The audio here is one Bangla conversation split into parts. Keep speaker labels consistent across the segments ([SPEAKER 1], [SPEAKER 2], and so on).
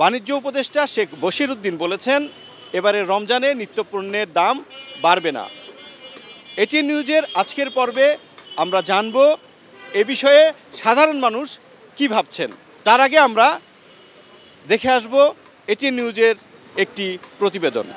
[SPEAKER 1] বাণিজ্য উপদেষ্টা শেখ বশির উদ্দিন বলেছেন, এবারে রমজানে নিত্যপণ্যের দাম বাড়বে না। এটিএন নিউজের আজকের পর্বে আমরা জানব এ বিষয়ে সাধারণ মানুষ কি ভাবছেন। তার আগে আমরা দেখে আসব এটিএন নিউজের একটি প্রতিবেদন।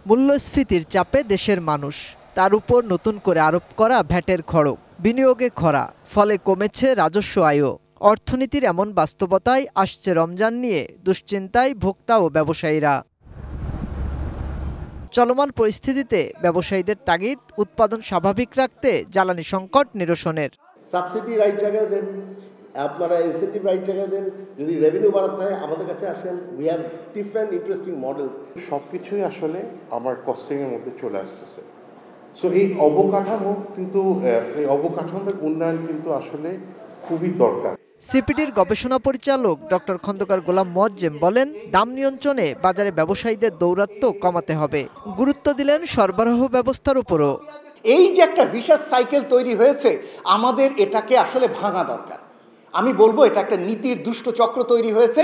[SPEAKER 2] মূল্যস্ফীতির চাপে দেশের মানুষ, তার উপর নতুন করে আরোপ করা ভ্যাটের খড়গ, বিনিয়োগে খরা, ফলে কমেছে রাজস্ব আয়ও। অর্থনীতির এমন বাস্তবতায় আসছে রমজান নিয়ে দুশ্চিন্তায় ভোক্তা ও ব্যবসায়ীরা। চলমান পরিস্থিতিতে ব্যবসায়ীদের তাগিদ উৎপাদন স্বাভাবিক রাখতে জ্বালানি সংকট নিরসনের।
[SPEAKER 3] সাবসিডি রাইট জায়গায় দেন, আপনারা ইনসেন্টিভ রাইট জায়গায় দেন, যদি রেভিনিউ বাড়াতে হয় আমাদের কাছে আসেন। We have different interesting models.
[SPEAKER 4] সব কিছুই আসলে আমার কস্টিংয়ের মধ্যে চলে আসতেছে। সো এই অবকাঠামো কিন্তু এই অবকাঠামোর উন্নয়ন কিন্তু আসলে খুবই দরকার।
[SPEAKER 2] সিপিডির গবেষণা পরিচালক ডক্টর খন্দকার গোলাম মোয়াজ্জেম বলেন, দাম নিয়ন্ত্রণে বাজারে ব্যবসায়ীদের দৌরাত্ম্য কমাতে হবে। গুরুত্ব দিলেন সরবরাহ ব্যবস্থার উপরও।
[SPEAKER 5] এই যে একটা ভিশাস সাইকেল তৈরি হয়েছে, আমাদের এটাকে আসলে ভাঙা দরকার। আমি বলবো এটা একটা নীতির দুষ্ট চক্র তৈরি হয়েছে,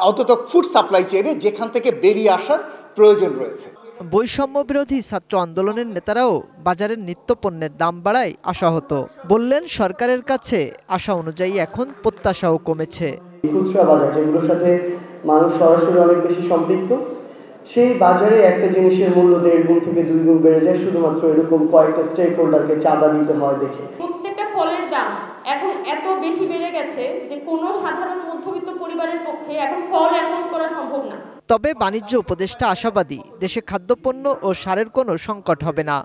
[SPEAKER 5] অন্তত ফুড সাপ্লাই চেইনে, যেখান থেকে বেরিয়ে আসার প্রয়োজন রয়েছে।
[SPEAKER 2] বৈষম্য বিরোধী ছাত্র আন্দোলনের নেতারাও বাজারের নিত্যপণ্যের দাম বাড়ায় আশাহত। বললেন, সরকারের কাছে আশা অনুযায়ী এখন প্রত্যাশাও কমেছে।
[SPEAKER 6] খুচরা বাজার, যেগুলোর সাথে মানুষ সরাসরি অনেক বেশি সম্পৃক্ত, সেই বাজারে একটা জিনিসের মূল্য 1.5 গুণ থেকে 2 গুণ বেড়ে যায় শুধুমাত্র এরকম কয়েকটা স্টেক হোল্ডারকে চাঁদা দিতে হয় দেখে।
[SPEAKER 7] প্রত্যেকটা ফলের দাম এখন এত বেশি বেড়ে গেছে যে কোনো সাধারণ মধ্যবিত্ত পরিবারের পক্ষে এখন ফল অ্যাফোর্ড করা সম্ভব না।
[SPEAKER 2] তবে বাণিজ্য উপদেষ্টা আশাবাদী, দেশে খাদ্যপণ্য ও সারের কোনো সংকট হবে না।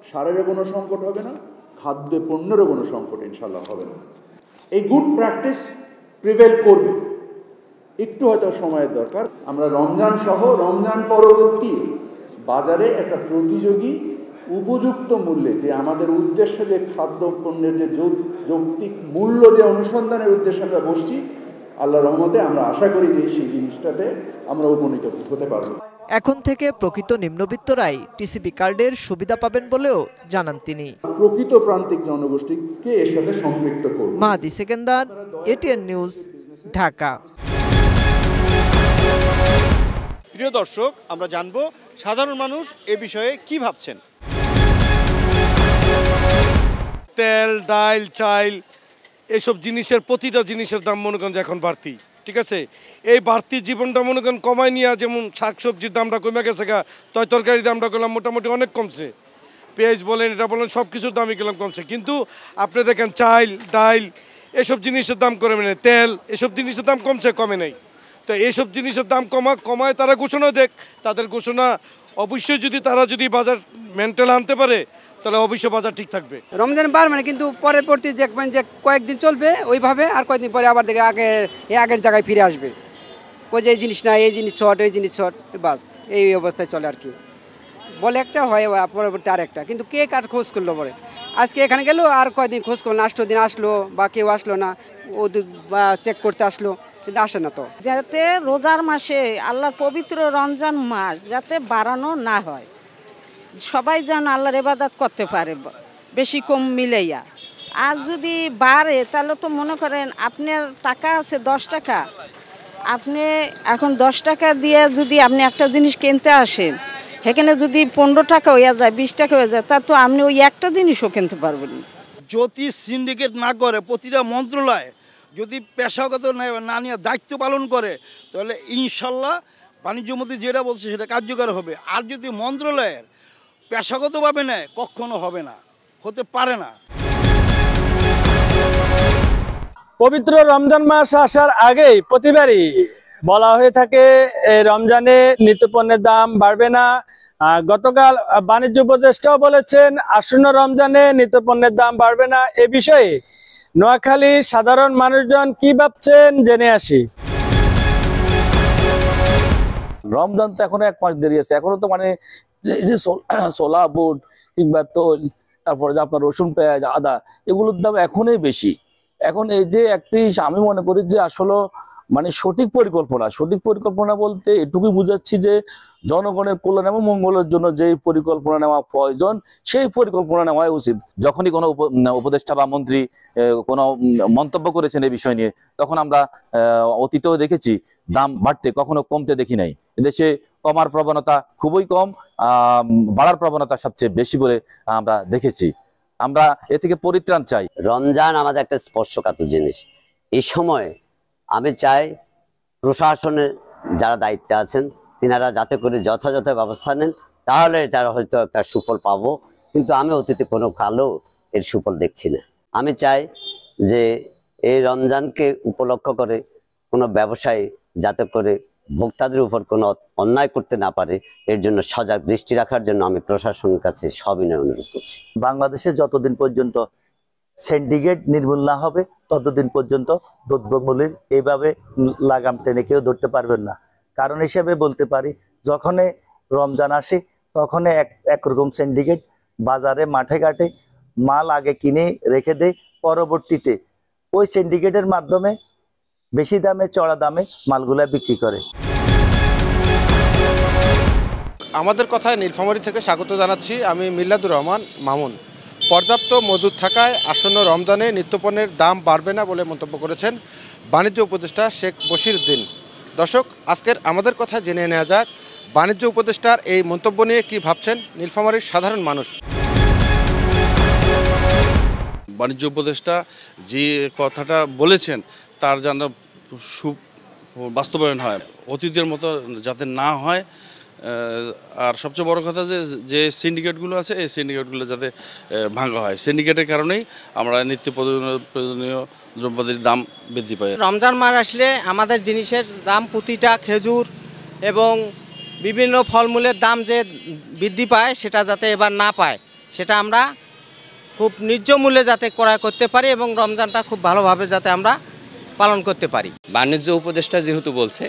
[SPEAKER 8] সারেরও কোনো সংকট হবে না, খাদ্যপণ্যেরও কোনো সংকট ইনশাল্লাহ হবে না। এই গুড প্র্যাকটিস প্রিভেল করবে, একটু হয়তো সময়ের দরকার। আমরা রমজান সহ রমজান পরবর্তী বাজারে একটা প্রতিযোগী উপযুক্ত মূল্যে, যে আমাদের উদ্দেশ্য যে খাদ্যপণ্যের যে যৌক্তিক মূল্য যে অনুসন্ধানের উদ্দেশ্যে আমরা বসছি, আল্লাহর রহমতে আমরা আশা করি যে সেই জিনিসটাতে আমরা উপনীত হতে পারব।
[SPEAKER 2] এখন থেকে প্রকৃত নিম্নবিত্তরাই টিসিবি কার্ডের সুবিধা পাবেন বলেও জানান তিনি।
[SPEAKER 8] প্রকৃত প্রান্তিক জনগোষ্ঠীকে এর সাথে সম্পৃক্ত করব।
[SPEAKER 2] মাহাদি সেকেন্দার, এটিএন নিউজ, ঢাকা।
[SPEAKER 1] প্রিয় দর্শক, আমরা জানবো সাধারণ মানুষ এ বিষয়ে কি ভাবছেন।
[SPEAKER 9] তেল, ডাল, চাল, এসব জিনিসের প্রতিটা জিনিসের দাম মনে করেন যে এখন বাড়তি। ঠিক আছে, এই বাড়তি জীবনটা মনে করেন কমায় নিয়ে, যেমন শাকসবজির দামটা কমে গেছে গা, তরকারির দামটা করলাম মোটামুটি অনেক কমছে। পেঁয়াজ বলেন, এটা বলেন, সব কিছুর দামই গেলাম কমছে। কিন্তু আপনি দেখেন চাল, ডাল, এসব জিনিসের দাম কমে নেই, তেল, এসব জিনিসের দাম কমছে, কমে নেই। তো এইসব জিনিসের দাম কমায় তারা ঘোষণা দেখ, তাদের ঘোষণা অবশ্যই যদি তারা যদি বাজার মেন্টেল আনতে পারে তাহলে অবশ্যই বাজার ঠিক থাকবে।
[SPEAKER 10] রমজান বার মানে কিন্তু পরবর্তী দেখবেন যে কয়েকদিন চলবে ওইভাবে, আর কয়েকদিন পরে আবার দেখে আগের জায়গায় ফিরে আসবে। ওই যে এই জিনিস না, এই জিনিস শর্ট, এই জিনিস শর্ট, বাস এই অবস্থায় চলে আর কি। বলে একটা হয়, পরবর্তী আর একটা, কিন্তু কে কার খোঁজ করলো পরে। আজকে এখানে গেলো, আর কয়েকদিন খোঁজ করলো না, 8 দিন আসলো বা কেউ আসলো না, ও বা চেক করতে আসলো, কিন্তু আসে না। তো
[SPEAKER 11] যাতে রোজার মাসে আল্লাহর পবিত্র রমজান মাস যাতে বাড়ানো না হয়, সবাই যেন আল্লাহর ইবাদত করতে পারে বেশি কম মিলাইয়া। আর যদি বাড়ে তাহলে তো মনে করেন আপনার টাকা আছে 10 টাকা, আপনি এখন 10 টাকা দিয়ে যদি আপনি একটা জিনিস কিনতে আসেন, সেখানে যদি 15 টাকা হয়ে যায়, 20 টাকা হয়ে যায়, তা তো আপনি ওই একটা জিনিসও কিনতে পারবেন।
[SPEAKER 12] যদি সিন্ডিকেট না করে, প্রতিটা মন্ত্রণালয় যদি পেশাগত না নিয়ে দায়িত্ব পালন করে, তাহলে ইনশাল্লাহ বাণিজ্য মন্ত্রী যেটা বলছে সেটা কার্যকর হবে। আর যদি মন্ত্রণালয়ের পেশাগতভাবে নেয়, কখনো হবে না, হতে পারে না।
[SPEAKER 13] পবিত্র রমজান মাস আসার আগেই প্রতিবারই বলা হয়ে থাকে রমজানে নিত্যপণ্যের দাম বাড়বে না। গতকাল বাণিজ্য উপদেষ্টাও বলেছেন আসন্ন রমজানে নিত্যপণ্যের দাম বাড়বে না। এ বিষয়ে নোয়াখালী সাধারণ মানুষজন কি ভাবছেন জেনে আসি।
[SPEAKER 14] রমজান তো এখনো 1 মাস দেরি আছে, এখনো তো মানে যে ছোলা বুট কিংবা তোল, তারপরে যে আপনার রসুন, পেঁয়াজ, আদা, এগুলোর দাম এখনই বেশি। এখন এই যে একটি আমি মনে করি যে আসলে মানে সঠিক পরিকল্পনা বলতে এটুকুই বুঝাচ্ছি যে জনগণের কল্যাণ এবং মঙ্গলের জন্য যে পরিকল্পনা নেওয়া প্রয়োজন সেই পরিকল্পনা নেওয়া উচিত। যখনই কোনো উপদেষ্টা বা মন্ত্রী কোনো মন্তব্য করেছেন এই বিষয় নিয়ে, তখন আমরা অতীতেও দেখেছি দাম বাড়তে, কখনো কমতে দেখি নাই। এদেশে কমার প্রবণতা খুবই কম, বাড়ার প্রবণতা সবচেয়ে বেশি বলে আমরা দেখেছি। আমরা এ থেকে পরিত্রাণ চাই।
[SPEAKER 15] রমজান আমাদের একটা স্পর্শকাতর জিনিস। এই সময় আমি চাই প্রশাসনের যারা দায়িত্বে আছেন তিনারা যাতে করে যথাযথ ব্যবস্থা নেন, তাহলে এটার হয়তো একটা সুফল পাবো। কিন্তু আমি অতীতে কোনো কালো এর সুফল দেখছি না। আমি চাই যে এই রমজানকে উপলক্ষ করে কোনো ব্যবসায়ী যাতে করে ভোক্তাদের উপর কোনো অন্যায় করতে না পারে, এর জন্য সজাগ দৃষ্টি রাখার জন্য আমি প্রশাসনের কাছে সবিনয় অনুরোধ করছি।
[SPEAKER 16] বাংলাদেশে যতদিন পর্যন্ত সিন্ডিকেট নির্মূল না হবে ততদিন পর্যন্ত দ্রব্যমূল্যের এইভাবে লাগাম টেনে কেউ ধরতে পারবেন না। কারণ হিসেবে বলতে পারি, যখনই রমজান আসে তখনই একরকম সিন্ডিকেট বাজারে মাঠে ঘাটে মাল আগে কিনে রেখে দেয়, পরবর্তীতে ওই সিন্ডিকেটের মাধ্যমে বেশি দামে চড়া দামে মালগুলা বিক্রি করে।
[SPEAKER 1] আমাদের কথায় নীলফামারী থেকে স্বাগত জানাচ্ছি আমি মিল্লাদুর রহমান মামুন। পর্যাপ্ত মজুদ থাকায় আসন্ন রমজানে নিত্যপণ্যের দাম বাড়বে না বলে মন্তব্য করেছেন বাণিজ্য উপদেষ্টা শেখ বশিরউদ্দিন। দর্শক, আজকের আমাদের কথা জেনে নেওয়া যাক বাণিজ্য উপদেষ্টার এই মন্তব্য নিয়ে কি ভাবছেন নীলফামারীর সাধারণ মানুষ।
[SPEAKER 17] বাণিজ্য উপদেষ্টা যে কথাটা বলেছেন তার যেন বাস্তবায়ন হয়, অতীতের মতো যাতে না হয়। আর সবচেয়ে বড় কথা যে সিন্ডিকেটগুলো আছে এই সিন্ডিকেটগুলো যাতে ভাঙা হয়। সিন্ডিকেটের কারণেই আমরা নিত্য প্রয়োজনীয় দ্রব্যাদির দাম বৃদ্ধি পাই।
[SPEAKER 18] রমজান মাস আসলে আমাদের জিনিসের দাম, প্রতিটা খেজুর এবং বিভিন্ন ফলমূলের দাম যে বৃদ্ধি পায় সেটা যাতে এবার না পায়, সেটা আমরা খুব ন্যায্য মূল্যে যাতে ক্রয় করতে পারি এবং রমজানটা খুব ভালোভাবে যাতে আমরা পালন করতে পারি।
[SPEAKER 19] বাণিজ্য উপদেষ্টা যেহেতু বলছে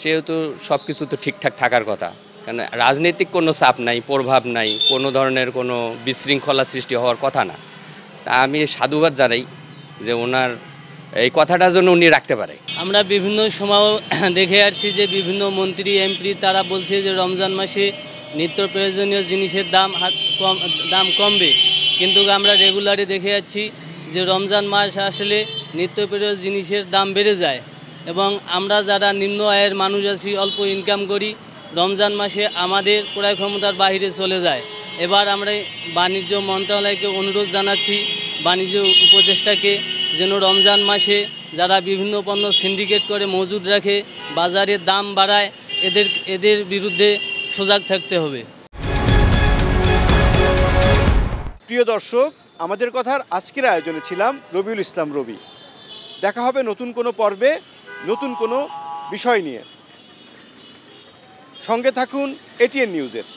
[SPEAKER 19] সেহেতু সব কিছু তো ঠিকঠাক থাকার কথা, কারণ রাজনৈতিক কোনো চাপ নাই, প্রভাব নাই, কোনো ধরনের কোনো বিশৃঙ্খলা সৃষ্টি হওয়ার কথা না। তা আমি সাধুবাদ জানাই যে ওনার এই কথাটা যেন উনি রাখতে পারে।
[SPEAKER 20] আমরা বিভিন্ন সময় দেখে আসছি যে বিভিন্ন মন্ত্রী এমপি তারা বলছে যে রমজান মাসে নিত্য প্রয়োজনীয় জিনিসের দাম কমবে, কিন্তু আমরা রেগুলারই দেখে যাচ্ছি যে রমজান মাস আসলে নিত্য প্রয়োজনীয় জিনিসের দাম বেড়ে যায় এবং আমরা যারা নিম্ন আয়ের মানুষ আছি, অল্প ইনকাম করি, রমজান মাসে আমাদের ক্রয় ক্ষমতার বাইরে চলে যায়। এবার আমরা বাণিজ্য মন্ত্রণালয়কে অনুরোধ জানাচ্ছি, বাণিজ্য উপদেষ্টাকে যেন রমজান মাসে যারা বিভিন্ন পণ্য সিন্ডিকেট করে মজুদ রাখে, বাজারের দাম বাড়ায়, এদের বিরুদ্ধে সজাগ থাকতে হবে।
[SPEAKER 1] প্রিয় দর্শক, আমাদের কথার আজকের আয়োজনে ছিলাম রবিউল ইসলাম রবি। দেখা হবে নতুন কোনো পর্বে নতুন কোনো বিষয় নিয়ে। সঙ্গে থাকুন এটিএন নিউজের।